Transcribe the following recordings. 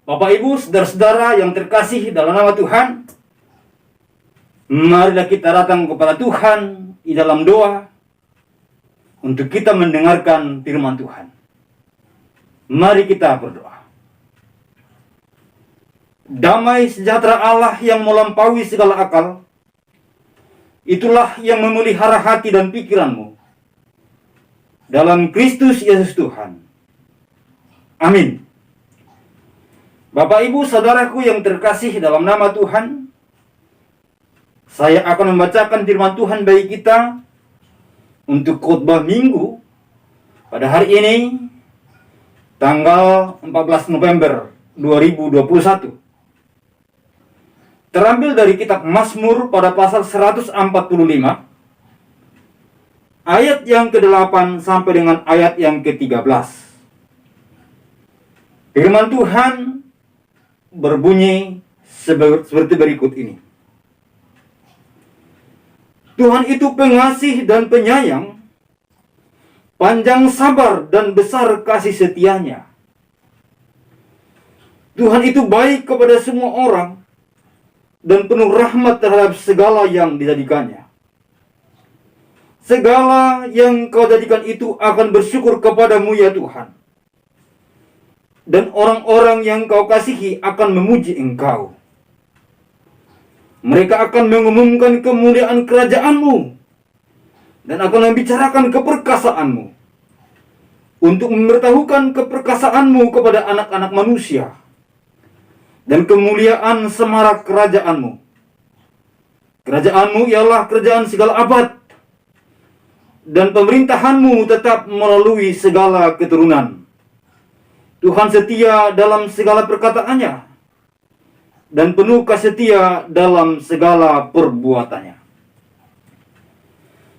Bapak Ibu, saudara-saudara yang terkasih dalam nama Tuhan, marilah kita datang kepada Tuhan di dalam doa untuk kita mendengarkan firman Tuhan. Mari kita berdoa. Damai sejahtera Allah yang melampaui segala akal, itulah yang memelihara hati dan pikiranmu dalam Kristus Yesus Tuhan. Amin. Bapak Ibu saudaraku yang terkasih dalam nama Tuhan, saya akan membacakan firman Tuhan bagi kita untuk khotbah minggu pada hari ini, tanggal 14 November 2021. Terambil dari kitab Mazmur pada pasal 145, ayat yang ke-8 sampai dengan ayat yang ke-13. Firman Tuhan berbunyi seperti berikut ini. Tuhan itu pengasih dan penyayang, panjang sabar dan besar kasih setianya. Tuhan itu baik kepada semua orang dan penuh rahmat terhadap segala yang dijadikannya. Segala yang kau jadikan itu akan bersyukur kepadamu ya Tuhan. Dan orang-orang yang kau kasihi akan memuji engkau. Mereka akan mengumumkan kemuliaan kerajaan-Mu dan akan membicarakan keperkasaanmu untuk memberitahukan keperkasaan-Mu kepada anak-anak manusia dan kemuliaan semarak kerajaan-Mu. Kerajaan-Mu ialah kerajaan segala abad dan pemerintahan-Mu tetap melalui segala keturunan. Tuhan setia dalam segala perkataannya dan penuh kasih setia dalam segala perbuatannya.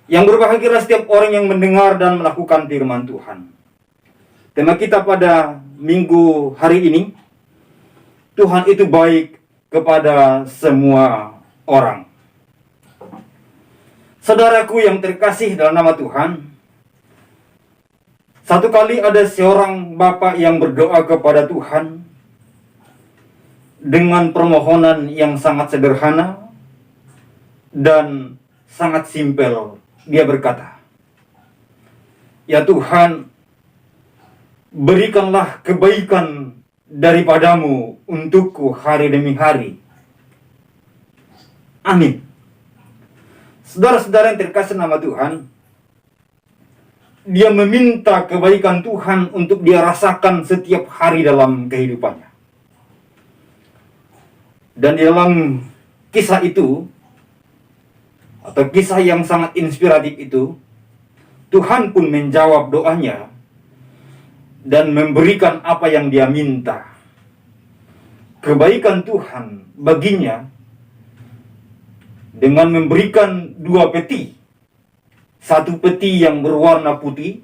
Yang berbahagialah setiap orang yang mendengar dan melakukan firman Tuhan. Tema kita pada minggu hari ini, Tuhan itu baik kepada semua orang. Saudaraku yang terkasih dalam nama Tuhan, satu kali ada seorang bapak yang berdoa kepada Tuhan dengan permohonan yang sangat sederhana dan sangat simpel. Dia berkata, "Ya Tuhan, berikanlah kebaikan daripadamu untukku hari demi hari. Amin." Saudara-saudara yang terkasih nama Tuhan, dia meminta kebaikan Tuhan untuk dia rasakan setiap hari dalam kehidupannya. Dan di dalam kisah itu, atau kisah yang sangat inspiratif itu, Tuhan pun menjawab doanya dan memberikan apa yang dia minta. Kebaikan Tuhan baginya dengan memberikan 2 peti. Satu peti yang berwarna putih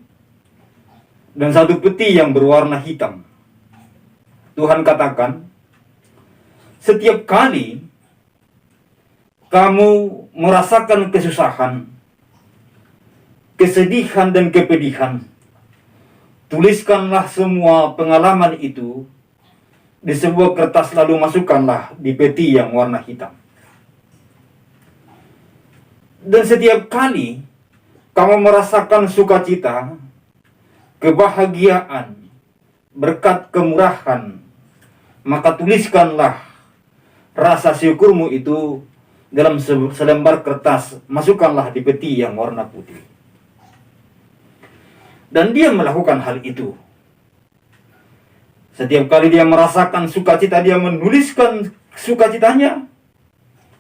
dan satu peti yang berwarna hitam. Tuhan katakan, setiap kali kamu merasakan kesusahan, kesedihan dan kepedihan, tuliskanlah semua pengalaman itu di sebuah kertas lalu masukkanlah di peti yang warna hitam. Dan setiap kali kamu merasakan sukacita, kebahagiaan, berkat kemurahan, maka tuliskanlah rasa syukurmu itu dalam selembar kertas, masukkanlah di peti yang warna putih. Dan dia melakukan hal itu. Setiap kali dia merasakan sukacita, dia menuliskan sukacitanya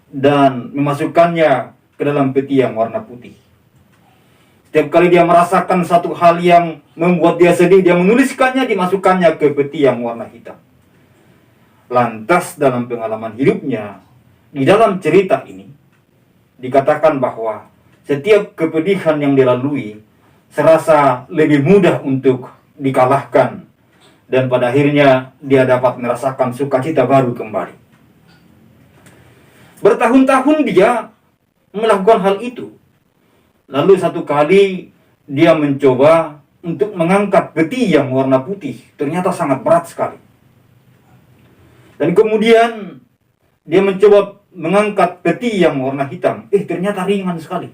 dan memasukkannya ke dalam peti yang warna putih. Setiap kali dia merasakan satu hal yang membuat dia sedih, dia menuliskannya, dimasukkannya ke peti yang warna hitam. Lantas dalam pengalaman hidupnya, di dalam cerita ini, dikatakan bahwa setiap kepedihan yang dilalui serasa lebih mudah untuk dikalahkan. Dan pada akhirnya dia dapat merasakan sukacita baru kembali. Bertahun-tahun dia melakukan hal itu. Lalu satu kali dia mencoba untuk mengangkat peti yang warna putih. Ternyata sangat berat sekali. Dan kemudian dia mencoba mengangkat peti yang warna hitam. Ternyata ringan sekali.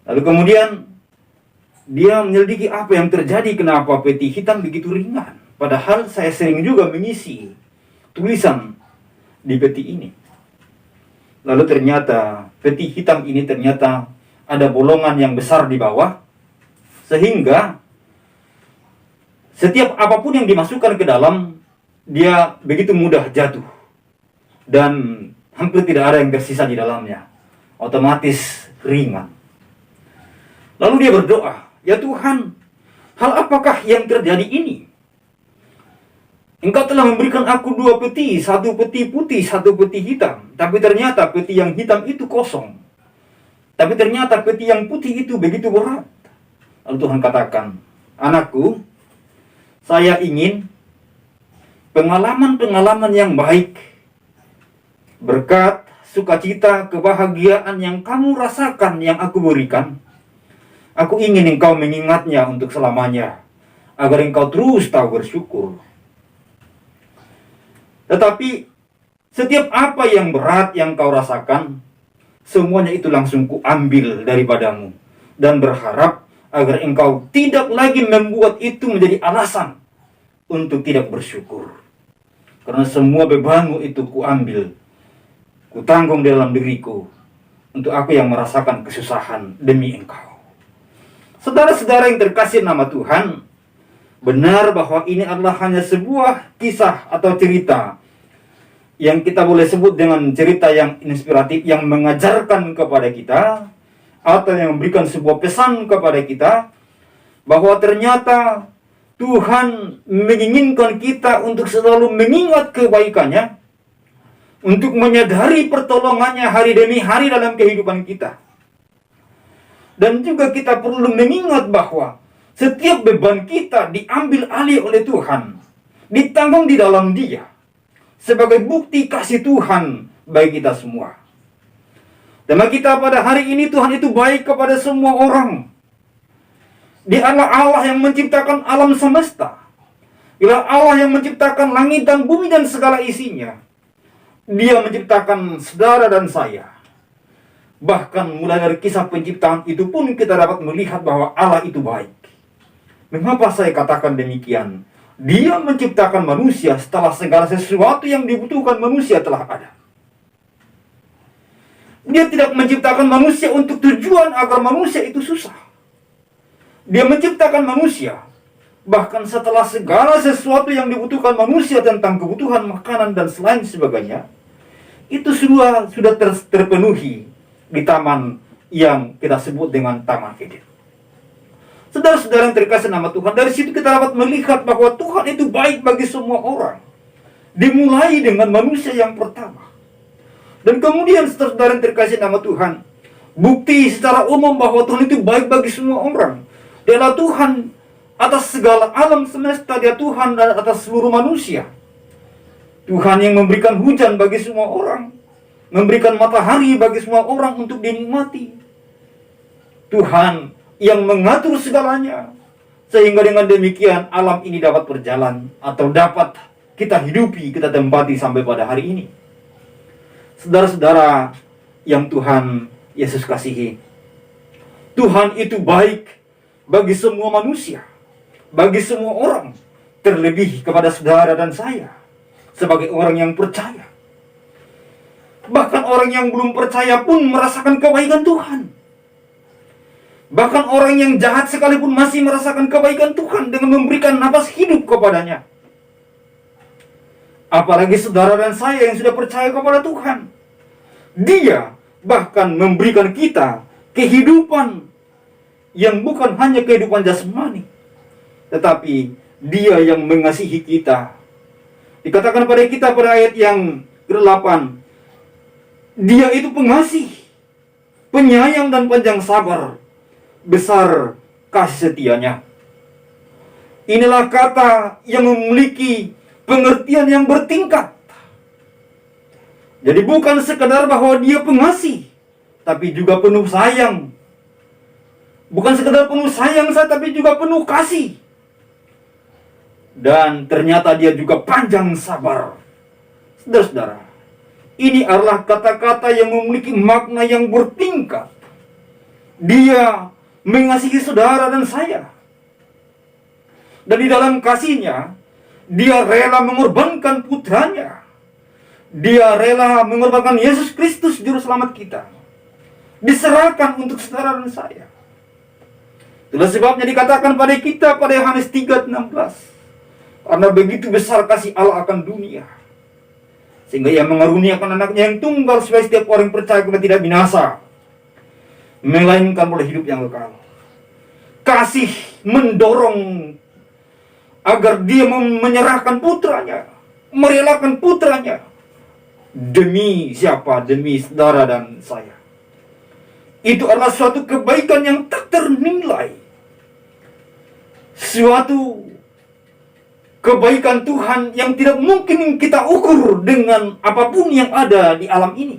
Lalu kemudian dia menyelidiki apa yang terjadi, kenapa peti hitam begitu ringan. Padahal saya sering juga mengisi tulisan di peti ini. Lalu ternyata peti hitam ini ternyata ada bolongan yang besar di bawah, sehingga setiap apapun yang dimasukkan ke dalam, dia begitu mudah jatuh. Dan hampir tidak ada yang tersisa di dalamnya. Otomatis ringan. Lalu dia berdoa, "Ya Tuhan, hal apakah yang terjadi ini? Engkau telah memberikan aku 2 peti, 1 peti putih, 1 peti hitam. Tapi ternyata peti yang hitam itu kosong. Tapi ternyata peti yang putih itu begitu berat." Lalu Tuhan katakan, "Anakku, saya ingin pengalaman-pengalaman yang baik, berkat, sukacita, kebahagiaan yang kamu rasakan, yang aku berikan. Aku ingin engkau mengingatnya untuk selamanya, agar engkau terus tahu bersyukur. Tetapi setiap apa yang berat yang kau rasakan, semuanya itu langsung kuambil daripadamu, dan berharap agar engkau tidak lagi membuat itu menjadi alasan untuk tidak bersyukur. Karena semua bebanmu itu kuambil, kutanggung dalam diriku, untuk aku yang merasakan kesusahan demi engkau." Saudara-saudara yang terkasih nama Tuhan, benar bahwa ini adalah hanya sebuah kisah atau cerita yang kita boleh sebut dengan cerita yang inspiratif, yang mengajarkan kepada kita, atau yang memberikan sebuah pesan kepada kita, bahwa ternyata Tuhan menginginkan kita untuk selalu mengingat kebaikannya, untuk menyadari pertolongannya hari demi hari dalam kehidupan kita. Dan juga kita perlu mengingat bahwa setiap beban kita diambil alih oleh Tuhan, ditanggung di dalam Dia, sebagai bukti kasih Tuhan bagi kita semua. Dan bagi kita pada hari ini, Tuhan itu baik kepada semua orang. Dia adalah Allah yang menciptakan alam semesta. Dia Allah yang menciptakan langit dan bumi dan segala isinya. Dia menciptakan saudara dan saya. Bahkan mulai dari kisah penciptaan itu pun kita dapat melihat bahwa Allah itu baik. Mengapa saya katakan demikian? Dia menciptakan manusia setelah segala sesuatu yang dibutuhkan manusia telah ada. Dia tidak menciptakan manusia untuk tujuan agar manusia itu susah. Dia menciptakan manusia bahkan setelah segala sesuatu yang dibutuhkan manusia tentang kebutuhan makanan dan selain sebagainya, itu sudah terpenuhi di taman yang kita sebut dengan Taman Eden. Saudara-saudara yang terkasih nama Tuhan, dari situ kita dapat melihat bahwa Tuhan itu baik bagi semua orang. Dimulai dengan manusia yang pertama. Dan kemudian saudara-saudara yang terkasih nama Tuhan, bukti secara umum bahwa Tuhan itu baik bagi semua orang. Dia adalah Tuhan atas segala alam semesta, Dia Tuhan atas seluruh manusia. Tuhan yang memberikan hujan bagi semua orang, memberikan matahari bagi semua orang untuk dinikmati. Tuhan yang mengatur segalanya, sehingga dengan demikian alam ini dapat berjalan, atau dapat kita hidupi, kita tempati sampai pada hari ini. Saudara-saudara yang Tuhan Yesus kasihi, Tuhan itu baik bagi semua manusia, bagi semua orang, terlebih kepada saudara dan saya, sebagai orang yang percaya. Bahkan orang yang belum percaya pun merasakan kebaikan Tuhan. Bahkan orang yang jahat sekalipun masih merasakan kebaikan Tuhan dengan memberikan napas hidup kepadanya. Apalagi saudara dan saya yang sudah percaya kepada Tuhan. Dia bahkan memberikan kita kehidupan yang bukan hanya kehidupan jasmani, tetapi Dia yang mengasihi kita. Dikatakan pada kita pada ayat yang ke-8, Dia itu pengasih, penyayang dan panjang sabar, besar kasih setianya. Inilah kata yang memiliki pengertian yang bertingkat. Jadi bukan sekadar bahwa Dia pengasih, tapi juga penuh sayang. Bukan sekadar penuh sayang saja, tapi juga penuh kasih. Dan ternyata dia juga panjang sabar. Saudara-saudara, ini adalah kata-kata yang memiliki makna yang bertingkat. Dia mengasihi saudara dan saya. Dan di dalam kasihnya, dia rela mengorbankan putranya. Dia rela mengorbankan Yesus Kristus, Juru Selamat kita. Diserahkan untuk saudara dan saya. Itulah sebabnya dikatakan pada kita pada Yohanes 3:16. Karena begitu besar kasih Allah akan dunia, sehingga ia mengaruniakan anaknya yang tunggal supaya setiap orang yang percaya kepada tidak binasa, melainkan boleh hidup yang kekal. Kasih mendorong agar dia menyerahkan putranya, merelakan putranya. Demi siapa? Demi saudara dan saya. Itu adalah suatu kebaikan yang tak ternilai. Suatu kebaikan Tuhan yang tidak mungkin kita ukur dengan apapun yang ada di alam ini.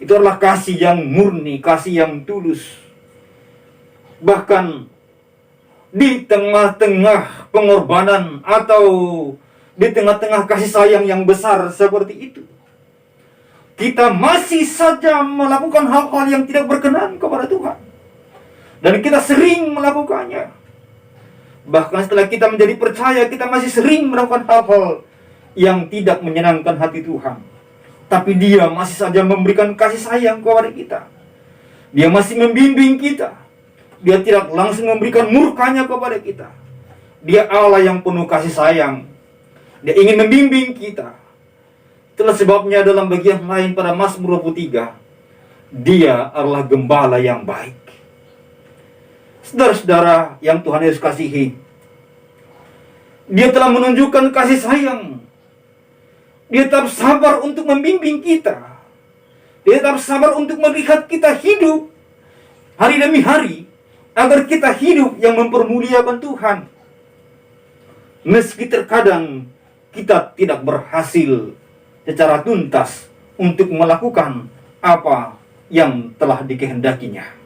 Itu adalah kasih yang murni, kasih yang tulus. Bahkan di tengah-tengah pengorbanan atau di tengah-tengah kasih sayang yang besar seperti itu, kita masih saja melakukan hal-hal yang tidak berkenan kepada Tuhan. Dan kita sering melakukannya. Bahkan setelah kita menjadi percaya, kita masih sering melakukan hal-hal yang tidak menyenangkan hati Tuhan. Tapi Dia masih saja memberikan kasih sayang kepada kita. Dia masih membimbing kita. Dia tidak langsung memberikan murkanya kepada kita. Dia Allah yang penuh kasih sayang. Dia ingin membimbing kita. Itulah sebabnya dalam bagian lain pada Mazmur 23, Dia adalah gembala yang baik. Saudara-saudara yang Tuhan Yesus kasihi, Dia telah menunjukkan kasih sayang. Dia tetap sabar untuk membimbing kita. Dia tetap sabar untuk melihat kita hidup hari demi hari, agar kita hidup yang mempermuliakan Tuhan. Meski terkadang kita tidak berhasil secara tuntas untuk melakukan apa yang telah dikehendakinya.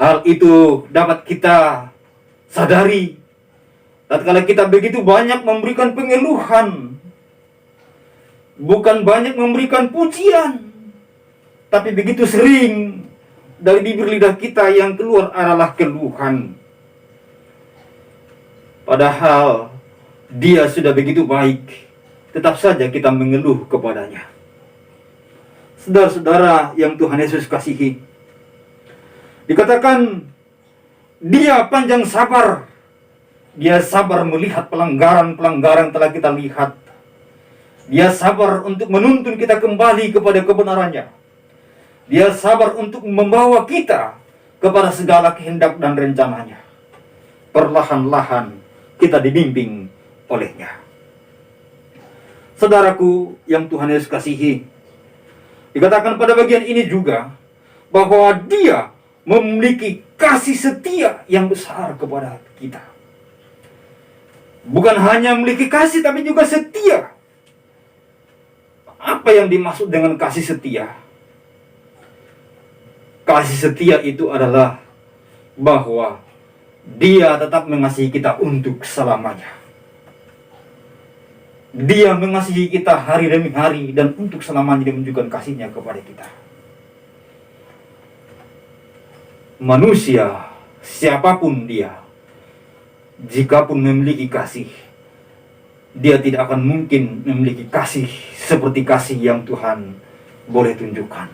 Hal itu dapat kita sadari tatkala kita begitu banyak memberikan pengeluhan, bukan banyak memberikan pujian, tapi begitu sering dari bibir lidah kita yang keluar adalah keluhan. Padahal Dia sudah begitu baik, tetap saja kita mengeluh kepadanya. Saudara-saudara yang Tuhan Yesus kasihi, dikatakan Dia panjang sabar. Dia sabar melihat pelanggaran-pelanggaran telah kita lihat. Dia sabar untuk menuntun kita kembali kepada kebenarannya. Dia sabar untuk membawa kita kepada segala kehendak dan rencananya. Perlahan-lahan kita dibimbing olehnya. Saudaraku yang Tuhan Yesus kasihi, dikatakan pada bagian ini juga bahwa Dia memiliki kasih setia yang besar kepada kita. Bukan hanya memiliki kasih, tapi juga setia. Apa yang dimaksud dengan kasih setia? Kasih setia itu adalah bahwa Dia tetap mengasihi kita untuk selamanya. Dia mengasihi kita hari demi hari, dan untuk selamanya Dia menunjukkan kasih-Nya kepada kita. Manusia, siapapun dia, jikapun memiliki kasih, dia tidak akan mungkin memiliki kasih seperti kasih yang Tuhan boleh tunjukkan,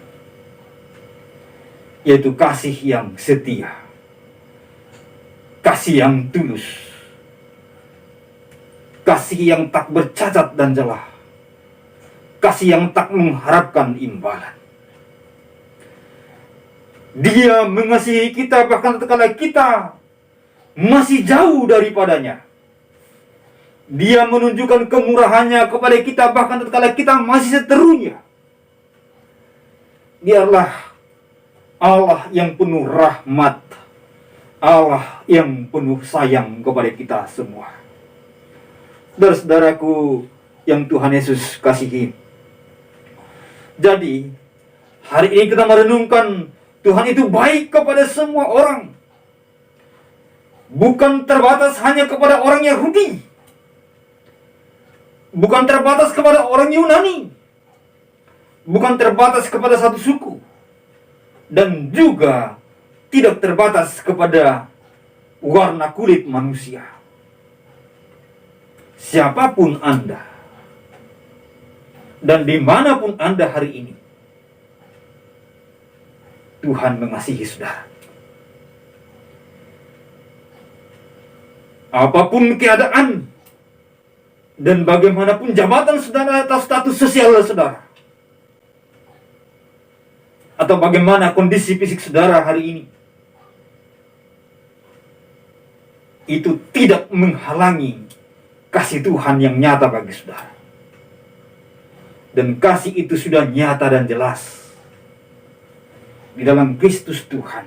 yaitu kasih yang setia, kasih yang tulus, kasih yang tak bercacat dan celah, kasih yang tak mengharapkan imbalan. Dia mengasihi kita bahkan tatkala kita masih jauh daripadanya. Dia menunjukkan kemurahannya kepada kita bahkan tatkala kita masih seterunya. Dia adalah Allah yang penuh rahmat, Allah yang penuh sayang kepada kita semua. Saudara-saudaraku yang Tuhan Yesus kasihi, jadi hari ini kita merenungkan Tuhan itu baik kepada semua orang. bukan terbatas hanya kepada orang Yahudi, bukan terbatas kepada orang Yunani, bukan terbatas kepada satu suku, dan juga tidak terbatas kepada warna kulit manusia. Siapapun Anda dan dimanapun Anda hari ini, Tuhan mengasihi saudara. Apapun keadaan dan bagaimanapun jabatan saudara atau status sosial saudara, atau bagaimana kondisi fisik saudara hari ini, itu tidak menghalangi kasih Tuhan yang nyata bagi saudara. Dan kasih itu sudah nyata dan jelas di dalam Kristus Tuhan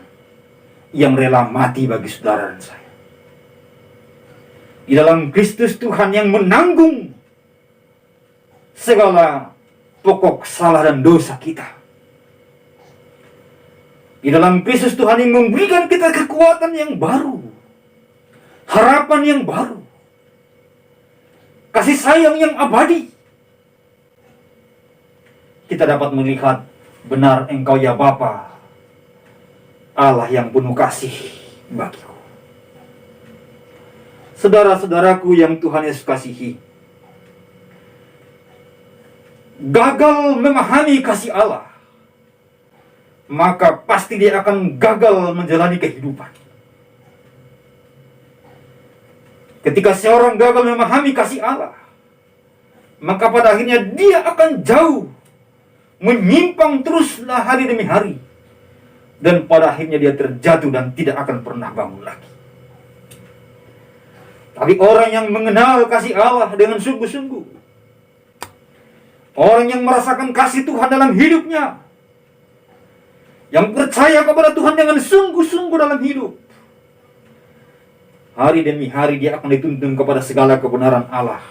yang rela mati bagi saudara dan saya. Di dalam Kristus Tuhan yang menanggung segala pokok salah dan dosa kita. Di dalam Kristus Tuhan yang memberikan kita kekuatan yang baru, harapan yang baru, kasih sayang yang abadi. Kita dapat melihat, benar Engkau ya Bapa, Allah yang penuh kasih bagiku. Saudara-saudaraku yang Tuhan Yesus kasihi, gagal memahami kasih Allah, maka pasti dia akan gagal menjalani kehidupan. Ketika seorang gagal memahami kasih Allah, maka pada akhirnya dia akan jauh, menyimpang teruslah hari demi hari, dan pada akhirnya dia terjatuh dan tidak akan pernah bangun lagi. Tapi orang yang mengenal kasih Allah dengan sungguh-sungguh, orang yang merasakan kasih Tuhan dalam hidupnya, yang percaya kepada Tuhan dengan sungguh-sungguh dalam hidup, hari demi hari dia akan dituntun kepada segala kebenaran Allah.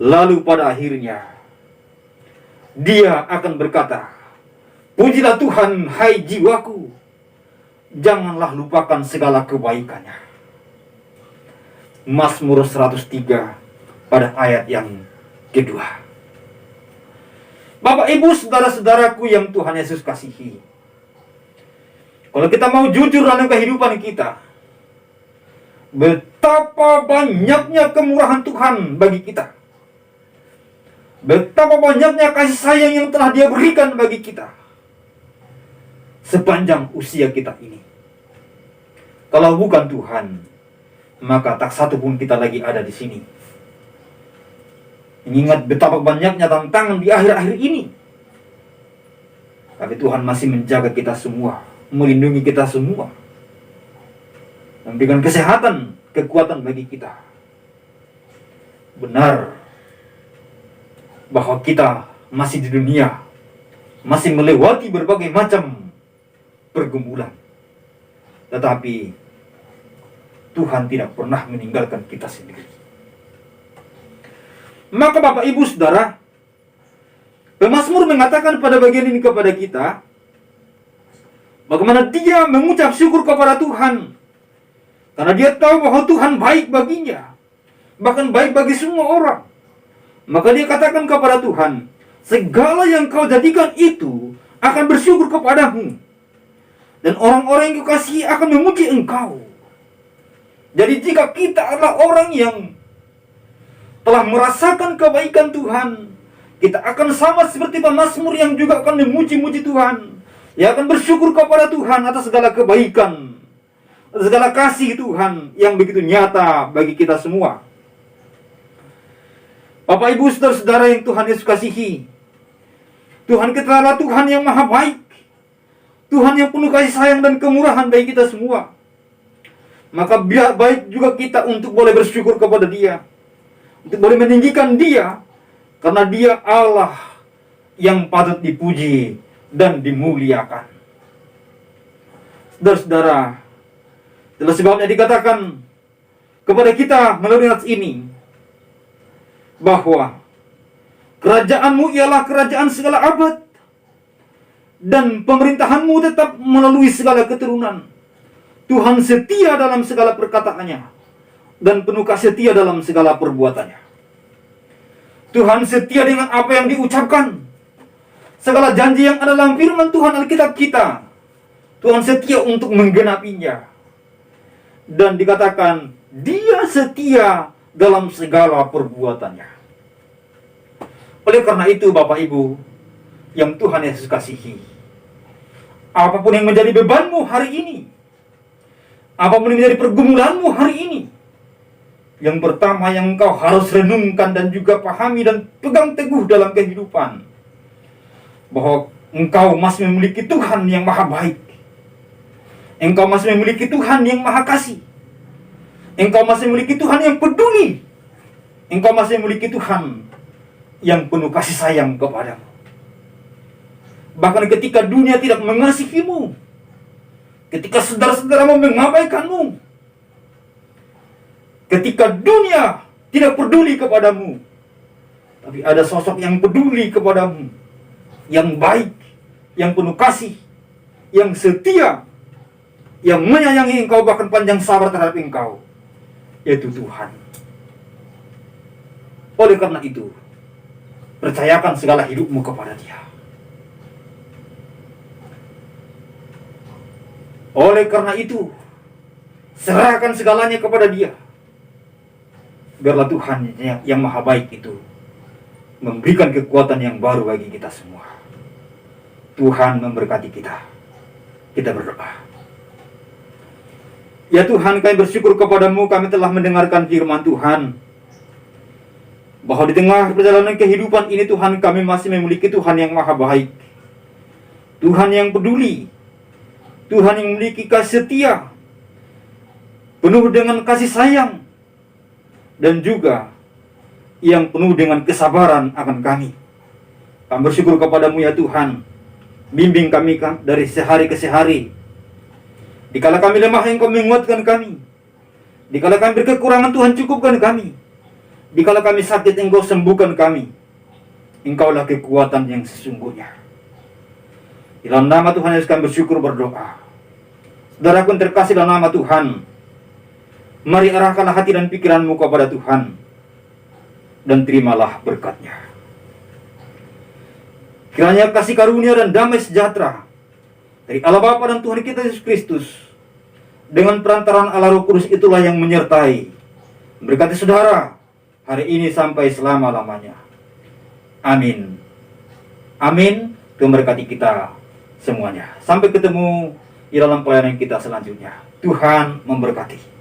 Lalu pada akhirnya dia akan berkata, "Pujilah Tuhan, hai jiwaku, janganlah lupakan segala kebaikannya." Mazmur 103 pada ayat yang kedua. Bapak, Ibu, saudara-saudaraku yang Tuhan Yesus kasihi, kalau kita mau jujur dalam kehidupan kita, betapa banyaknya kemurahan Tuhan bagi kita, betapa banyaknya kasih sayang yang telah Dia berikan bagi kita sepanjang usia kita ini. Kalau bukan Tuhan, maka tak satu pun kita lagi ada di sini. Ingat betapa banyaknya tantangan di akhir-akhir ini, tapi Tuhan masih menjaga kita semua, melindungi kita semua, memberikan kesehatan, kekuatan bagi kita. Benar bahwa kita masih di dunia, masih melewati berbagai macam pergumulan, tetapi Tuhan tidak pernah meninggalkan kita sendiri. Maka Bapak, Ibu, Saudara, pemazmur mengatakan pada bagian ini kepada kita, bagaimana dia mengucap syukur kepada Tuhan, karena dia tahu bahwa Tuhan baik baginya, bahkan baik bagi semua orang. Maka dia katakan kepada Tuhan, segala yang kau jadikan itu akan bersyukur kepadamu, dan orang-orang yang kau kasihi akan memuji engkau. Jadi jika kita adalah orang yang telah merasakan kebaikan Tuhan, kita akan sama seperti pemazmur yang juga akan memuji-muji Tuhan, yang akan bersyukur kepada Tuhan atas segala kebaikan, atas segala kasih Tuhan yang begitu nyata bagi kita semua. Bapak, Ibu, saudara-saudara yang Tuhan Yesus kasihi, Tuhan kita adalah Tuhan yang maha baik, Tuhan yang penuh kasih sayang dan kemurahan bagi kita semua. Maka biar baik juga kita untuk boleh bersyukur kepada Dia, untuk boleh meninggikan Dia, karena Dia Allah yang patut dipuji dan dimuliakan. Saudara-saudara, itulah sebabnya dikatakan kepada kita melalui ayat ini, bahwa kerajaan-Mu ialah kerajaan segala abad, dan pemerintahan-Mu tetap melalui segala keturunan. Tuhan setia dalam segala perkataannya dan penuh kasih setia dalam segala perbuatannya. Tuhan setia dengan apa yang diucapkan. Segala janji yang ada dalam firman Tuhan Alkitab kita, Tuhan setia untuk menggenapinya. Dan dikatakan, Dia setia dalam segala perbuatannya. Oleh karena itu, Bapak Ibu yang Tuhan Yesus kasihi, apapun yang menjadi bebanmu hari ini, apapun yang menjadi pergumulanmu hari ini, yang pertama yang engkau harus renungkan dan juga pahami dan pegang teguh dalam kehidupan, bahwa engkau masih memiliki Tuhan yang maha baik. Engkau masih memiliki Tuhan yang maha kasih. Engkau masih memiliki Tuhan yang peduli. Engkau masih memiliki Tuhan yang penuh kasih sayang kepadamu. Bahkan ketika dunia tidak mengasihimu, ketika saudara-saudaramu mengabaikanmu, ketika dunia tidak peduli kepadamu, tapi ada sosok yang peduli kepadamu, yang baik, yang penuh kasih, yang setia, yang menyayangi engkau, bahkan panjang sabar terhadap engkau, yaitu Tuhan. Oleh karena itu, percayakan segala hidupmu kepada Dia. Oleh karena itu, serahkan segalanya kepada Dia. Biarlah Tuhan yang maha baik itu memberikan kekuatan yang baru bagi kita semua. Tuhan memberkati kita. Kita berdoa. Ya Tuhan, kami bersyukur kepadamu, kami telah mendengarkan firman Tuhan, bahwa di tengah perjalanan kehidupan ini Tuhan, kami masih memiliki Tuhan yang maha baik, Tuhan yang peduli, Tuhan yang memiliki kasih setia, penuh dengan kasih sayang, dan juga yang penuh dengan kesabaran akan kami. Kami bersyukur kepadamu ya Tuhan. Bimbing kami dari sehari ke sehari. Dikala kami lemah, Engkau menguatkan kami. Dikala kami berkekurangan, Tuhan cukupkan kami. Dikala kami sakit, Engkau sembuhkan kami. Engkaulah kekuatan yang sesungguhnya. Dalam nama Tuhan Yesus kami bersyukur berdoa. Saudaraku yang terkasih dalam nama Tuhan, mari arahkanlah hati dan pikiranmu kepada Tuhan, dan terimalah berkat-Nya. Kiranya kasih karunia dan damai sejahtera dari Allah Bapa dan Tuhan kita Yesus Kristus, dengan perantaraan Allah Roh Kudus itulah yang menyertai, berkati saudara hari ini sampai selama-lamanya. Amin. Amin. Tuhan berkati kita semuanya. Sampai ketemu di dalam pelayanan kita selanjutnya. Tuhan memberkati.